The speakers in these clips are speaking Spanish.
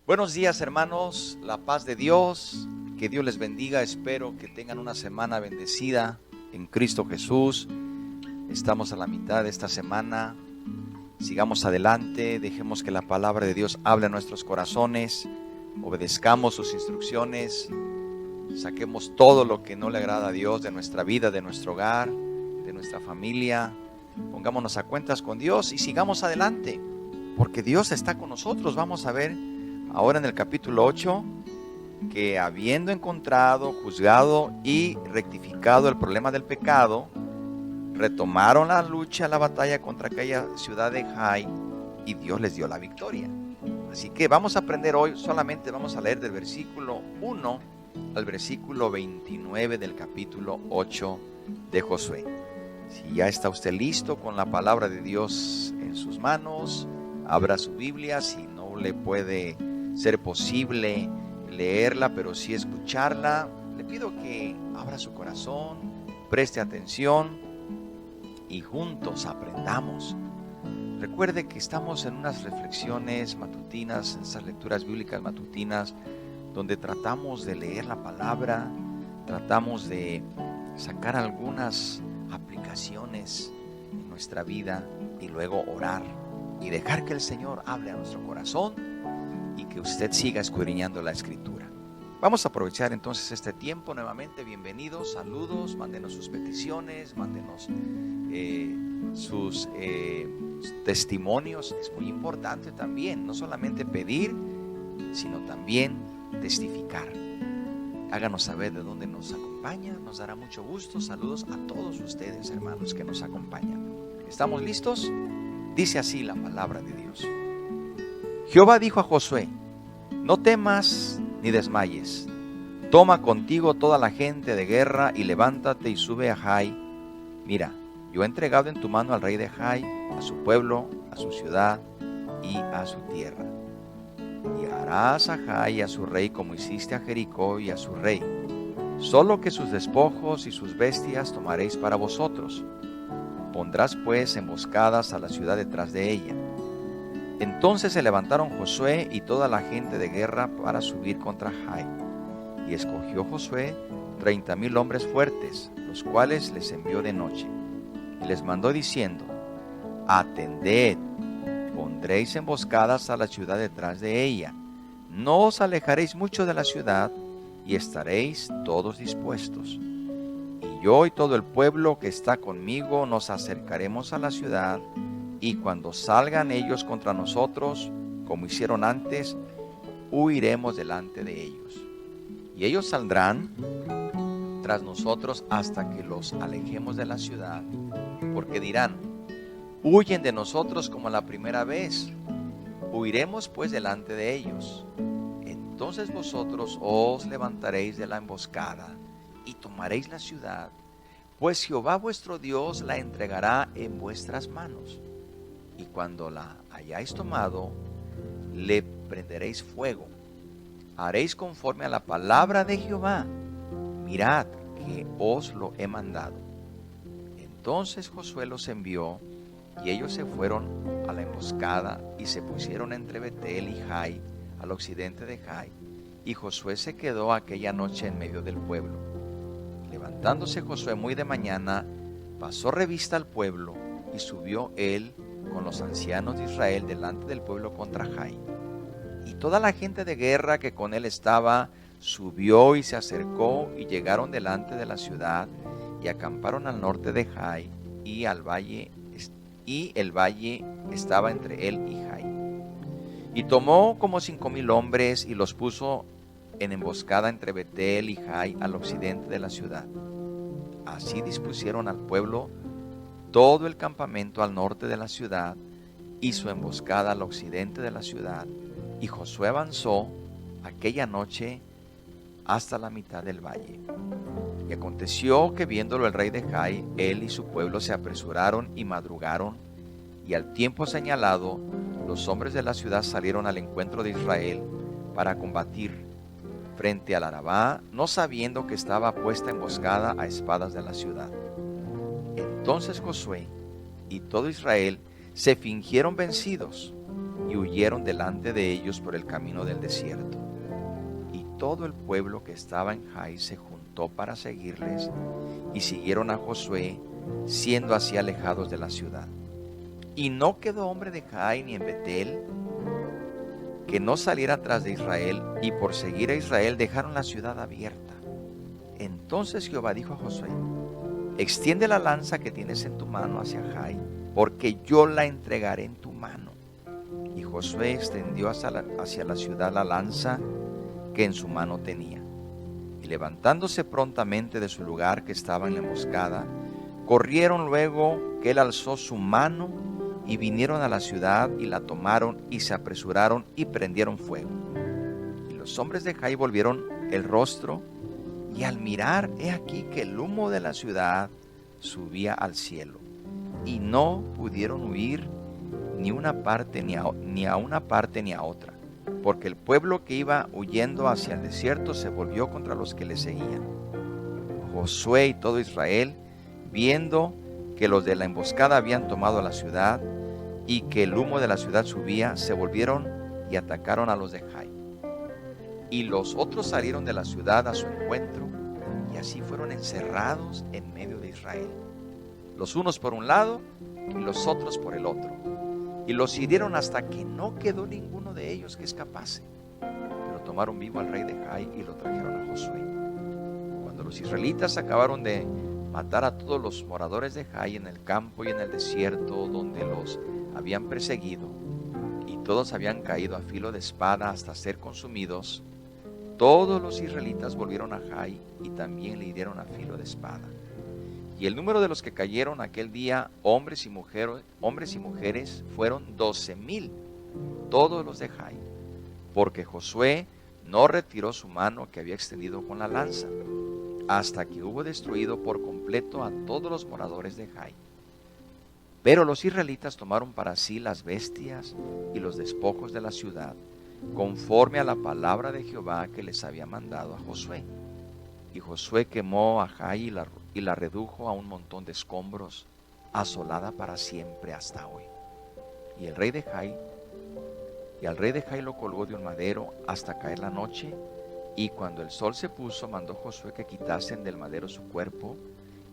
Buenos días, hermanos, la paz de Dios, que Dios les bendiga. Espero que tengan una semana bendecida en Cristo Jesús. Estamos a la mitad de esta semana. Sigamos adelante, dejemos que la palabra de Dios hable a nuestros corazones, obedezcamos sus instrucciones, saquemos todo lo que no le agrada a Dios de nuestra vida, de nuestro hogar, de nuestra familia. Pongámonos a cuentas con Dios y sigamos adelante, porque Dios está con nosotros. Vamos a ver ahora en el capítulo 8, que habiendo encontrado, juzgado y rectificado el problema del pecado, retomaron la lucha, la batalla contra aquella ciudad de Jai, y Dios les dio la victoria. Así que vamos a aprender hoy, solamente vamos a leer del versículo 1 al versículo 29 del capítulo 8 de Josué. Si ya está usted listo con la palabra de Dios en sus manos, abra su Biblia. Si no le puede ser posible leerla, pero sí escucharla, le pido que abra su corazón, preste atención y juntos aprendamos. Recuerde que estamos en unas reflexiones matutinas, en esas lecturas bíblicas matutinas, donde tratamos de leer la palabra, tratamos de sacar algunas aplicaciones en nuestra vida y luego orar y dejar que el Señor hable a nuestro corazón y que usted siga escudriñando la Escritura. Vamos a aprovechar entonces este tiempo nuevamente. Bienvenidos, saludos, mándenos sus peticiones, mándenos sus testimonios. Es muy importante también, no solamente pedir, sino también testificar. Háganos saber de dónde nos acompaña, nos dará mucho gusto. Saludos a todos ustedes, hermanos, que nos acompañan. ¿Estamos listos? Dice así la palabra de Dios. Jehová dijo a Josué: no temas ni desmayes. Toma contigo toda la gente de guerra y levántate y sube a Jai. Mira, yo he entregado en tu mano al rey de Jai, a su pueblo, a su ciudad y a su tierra. Y harás a Jai y a su rey como hiciste a Jericó y a su rey. Solo que sus despojos y sus bestias tomaréis para vosotros. Pondrás pues emboscadas a la ciudad detrás de ella. Entonces se levantaron Josué y toda la gente de guerra para subir contra Jai. Y escogió Josué 30,000 hombres fuertes, los cuales les envió de noche. Y les mandó diciendo: atended, pondréis emboscadas a la ciudad detrás de ella. No os alejaréis mucho de la ciudad, y estaréis todos dispuestos. Y yo y todo el pueblo que está conmigo nos acercaremos a la ciudad, y cuando salgan ellos contra nosotros, como hicieron antes, huiremos delante de ellos. Y ellos saldrán tras nosotros hasta que los alejemos de la ciudad, porque dirán: huyen de nosotros como la primera vez. Huiremos pues delante de ellos. Entonces vosotros os levantaréis de la emboscada y tomaréis la ciudad, pues Jehová vuestro Dios la entregará en vuestras manos. Y cuando la hayáis tomado, le prenderéis fuego. Haréis conforme a la palabra de Jehová. Mirad que os lo he mandado. Entonces Josué los envió, y ellos se fueron a la emboscada y se pusieron entre Betel y Jai, al occidente de Jai. Y Josué se quedó aquella noche en medio del pueblo. Levantándose Josué muy de mañana, pasó revista al pueblo, y subió él con los ancianos de Israel delante del pueblo contra Jai. Y toda la gente de guerra que con él estaba subió y se acercó, y llegaron delante de la ciudad y acamparon al norte de Jai, y el valle estaba entre él y Jai. Y tomó como 5,000 hombres y los puso en emboscada entre Betel y Jai, al occidente de la ciudad. Así dispusieron al pueblo todo el campamento al norte de la ciudad y su emboscada al occidente de la ciudad. Y Josué avanzó aquella noche hasta la mitad del valle. Y aconteció que viéndolo el rey de Jai, él y su pueblo se apresuraron y madrugaron, y al tiempo señalado los hombres de la ciudad salieron al encuentro de Israel para combatir frente al Arabá, no sabiendo que estaba puesta emboscada a espadas de la ciudad. Entonces Josué y todo Israel se fingieron vencidos y huyeron delante de ellos por el camino del desierto. Y todo el pueblo que estaba en Jai se juntó para seguirles, y siguieron a Josué, siendo así alejados de la ciudad. Y no quedó hombre de Jai ni en Betel que no saliera tras de Israel, y por seguir a Israel dejaron la ciudad abierta. Entonces Jehová dijo a Josué: extiende la lanza que tienes en tu mano hacia Jai, porque yo la entregaré en tu mano. Y Josué extendió hacia la ciudad la lanza que en su mano tenía. Y levantándose prontamente de su lugar que estaba en la emboscada, corrieron luego que él alzó su mano, y vinieron a la ciudad y la tomaron, y se apresuraron y prendieron fuego. Y los hombres de Jai volvieron el rostro, y al mirar, he aquí que el humo de la ciudad subía al cielo, y no pudieron huir ni una parte ni a una parte ni a otra, porque el pueblo que iba huyendo hacia el desierto se volvió contra los que le seguían. Josué y todo Israel, viendo que los de la emboscada habían tomado la ciudad y que el humo de la ciudad subía, se volvieron y atacaron a los de Jai. Y los otros salieron de la ciudad a su encuentro, y así fueron encerrados en medio de Israel, los unos por un lado y los otros por el otro. Y los hirieron hasta que no quedó ninguno de ellos que escapase. Pero tomaron vivo al rey de Jai y lo trajeron a Josué. Cuando los israelitas acabaron de matar a todos los moradores de Jai en el campo y en el desierto donde los habían perseguido, y todos habían caído a filo de espada hasta ser consumidos, todos los israelitas volvieron a Jai y también le hirieron a filo de espada. Y el número de los que cayeron aquel día, hombres y mujeres, fueron 12,000, todos los de Jai, porque Josué no retiró su mano que había extendido con la lanza, hasta que hubo destruido por completo a todos los moradores de Jai. Pero los israelitas tomaron para sí las bestias y los despojos de la ciudad, conforme a la palabra de Jehová que les había mandado a Josué. Y Josué quemó a Jai y la redujo a un montón de escombros, asolada para siempre hasta hoy. Y al rey de Jai lo colgó de un madero hasta caer la noche, y cuando el sol se puso, mandó Josué que quitasen del madero su cuerpo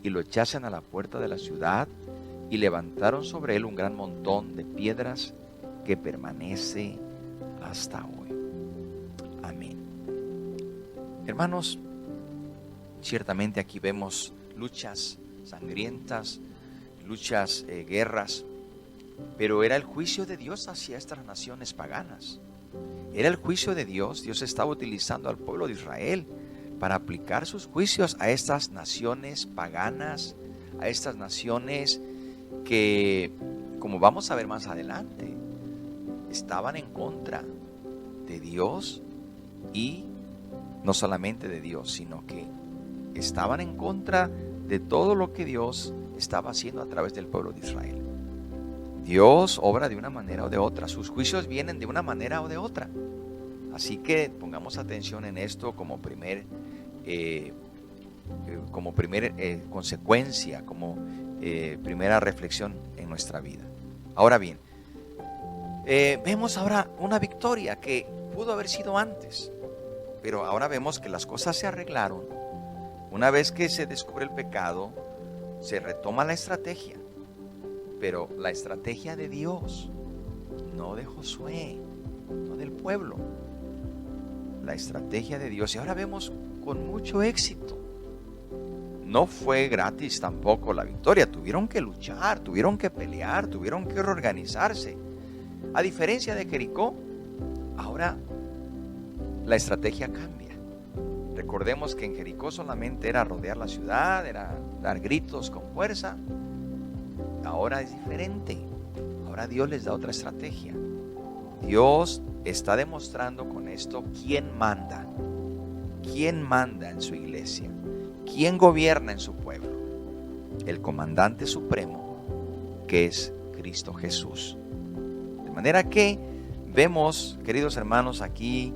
y lo echasen a la puerta de la ciudad, y levantaron sobre él un gran montón de piedras que permanece hasta hoy. Amén. Hermanos, ciertamente aquí vemos luchas sangrientas, guerras, pero era el juicio de Dios hacia estas naciones paganas. Era el juicio de Dios. Dios estaba utilizando al pueblo de Israel para aplicar sus juicios a estas naciones paganas, a estas naciones que, como vamos a ver más adelante, estaban en contra de Dios, y no solamente de Dios, sino que estaban en contra de todo lo que Dios estaba haciendo a través del pueblo de Israel. Dios obra de una manera o de otra, sus juicios vienen de una manera o de otra. Así que pongamos atención en esto como primer consecuencia, como primera reflexión en nuestra vida. Ahora bien, vemos ahora una victoria que pudo haber sido antes, pero ahora vemos que las cosas se arreglaron. Una vez que se descubre el pecado, se retoma la estrategia, pero la estrategia de Dios, no de Josué, no del pueblo. La estrategia de Dios, y ahora vemos con mucho éxito. No fue gratis tampoco la victoria, tuvieron que luchar, tuvieron que pelear, tuvieron que reorganizarse. A diferencia de Jericó, ahora la estrategia cambia. Recordemos que en Jericó solamente era rodear la ciudad, era dar gritos con fuerza. Ahora es diferente. Ahora Dios les da otra estrategia. Dios está demostrando con esto quién manda en su iglesia, quién gobierna en su pueblo. El comandante supremo, que es Cristo Jesús. De manera que vemos, queridos hermanos, aquí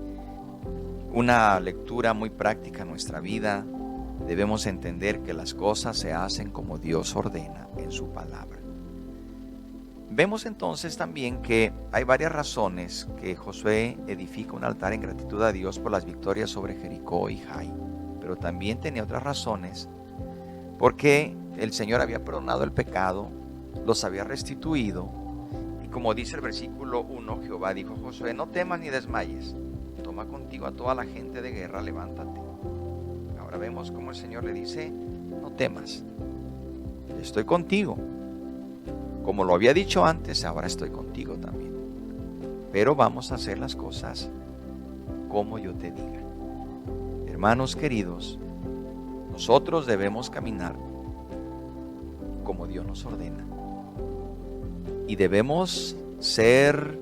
una lectura muy práctica en nuestra vida. Debemos entender que las cosas se hacen como Dios ordena en su palabra. Vemos entonces también que hay varias razones que Josué edifica un altar en gratitud a Dios por las victorias sobre Jericó y Jai. Pero también tenía otras razones, porque el Señor había perdonado el pecado, los había restituido. Y como dice el versículo 1, Jehová dijo a Josué: no temas ni desmayes, toma contigo a toda la gente de guerra, levántate. Ahora vemos cómo el Señor le dice: no temas, estoy contigo. Como lo había dicho antes, ahora estoy contigo también. Pero vamos a hacer las cosas como yo te diga. Hermanos queridos, nosotros debemos caminar como Dios nos ordena. Y debemos ser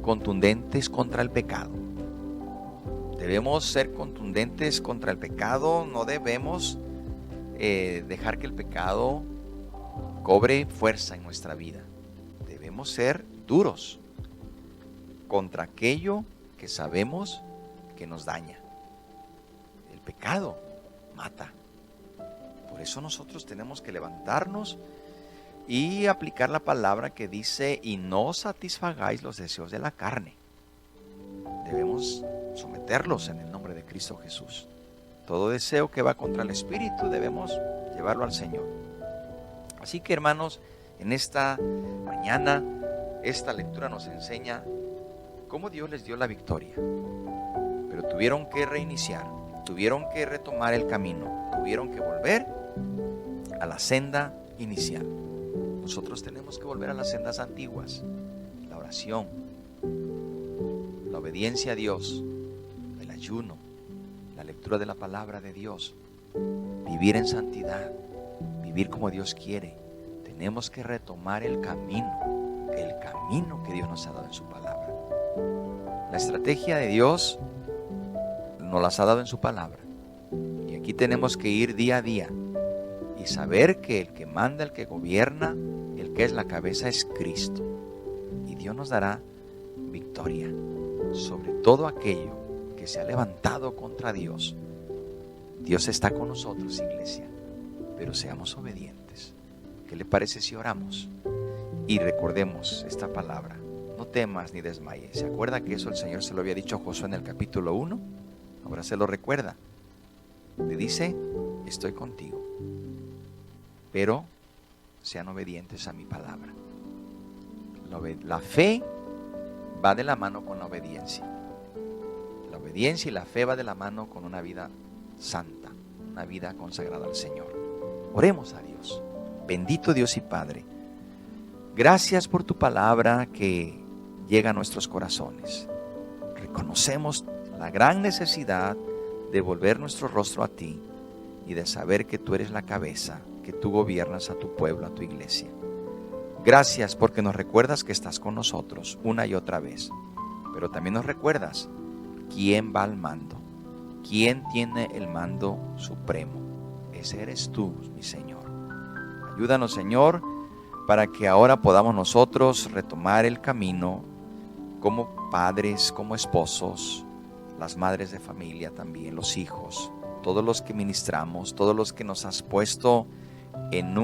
contundentes contra el pecado. Debemos ser contundentes contra el pecado. No debemos dejar que el pecado cobre fuerza en nuestra vida. Debemos ser duros contra aquello que sabemos que nos daña. El pecado mata. Por eso nosotros tenemos que levantarnos y aplicar la palabra que dice: y no satisfagáis los deseos de la carne. Debemos someterlos en el nombre de Cristo Jesús. Todo deseo que va contra el Espíritu debemos llevarlo al Señor. Así que, hermanos, en esta mañana, esta lectura nos enseña cómo Dios les dio la victoria. Pero tuvieron que reiniciar, tuvieron que retomar el camino, tuvieron que volver a la senda inicial. Nosotros tenemos que volver a las sendas antiguas: la oración, la obediencia a Dios, el ayuno, la lectura de la palabra de Dios, vivir en santidad, vivir como Dios quiere. Tenemos que retomar el camino que Dios nos ha dado en su palabra. La estrategia de Dios nos las ha dado en su palabra. Y aquí tenemos que ir día a día y saber que el que manda, el que gobierna, el que es la cabeza es Cristo. Y Dios nos dará victoria sobre todo aquello que se ha levantado contra Dios. Dios está con nosotros, iglesia, pero seamos obedientes. ¿Qué le parece si oramos y recordemos esta palabra? No temas ni desmayes. ¿Se acuerda que eso el Señor se lo había dicho a Josué en el capítulo 1? Ahora se lo recuerda. Le dice: estoy contigo, pero sean obedientes a mi palabra. La fe va de la mano con la obediencia. La obediencia y la fe va de la mano con una vida santa, una vida consagrada al Señor. Oremos a Dios. Bendito Dios y Padre, gracias por tu palabra que llega a nuestros corazones. Reconocemos la gran necesidad de volver nuestro rostro a ti y de saber que tú eres la cabeza, que tú gobiernas a tu pueblo, a tu iglesia. Gracias porque nos recuerdas que estás con nosotros una y otra vez, pero también nos recuerdas quién va al mando, quién tiene el mando supremo. Ese eres tú, mi Señor. Ayúdanos, Señor, para que ahora podamos nosotros retomar el camino como padres, como esposos, las madres de familia también, los hijos, todos los que ministramos, todos los que nos has puesto en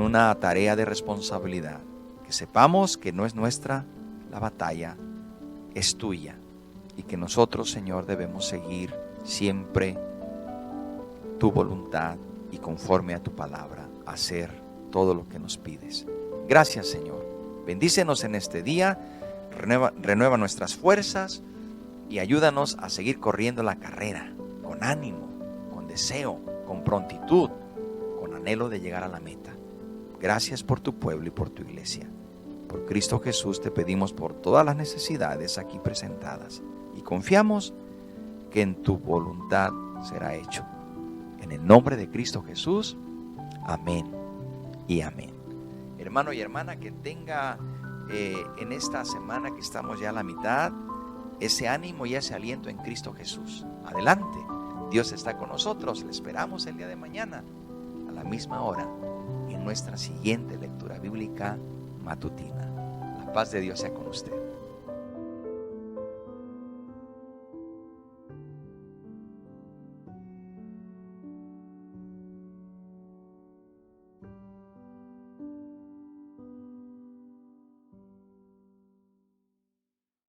una tarea de responsabilidad. Que sepamos que no es nuestra la batalla, es tuya, y que nosotros, Señor, debemos seguir siempre tu voluntad y conforme a tu palabra, hacer todo lo que nos pides. Gracias, Señor. Bendícenos en este día, renueva nuestras fuerzas y ayúdanos a seguir corriendo la carrera con ánimo, con deseo, con prontitud, con anhelo de llegar a la meta. Gracias por tu pueblo y por tu iglesia. Por Cristo Jesús te pedimos por todas las necesidades aquí presentadas y confiamos que en tu voluntad será hecho. En el nombre de Cristo Jesús, amén y amén. Hermano y hermana, que tenga en esta semana que estamos ya a la mitad, ese ánimo y ese aliento en Cristo Jesús. Adelante, Dios está con nosotros. Le esperamos el día de mañana a la misma hora en nuestra siguiente lectura bíblica matutina. La paz de Dios sea con usted.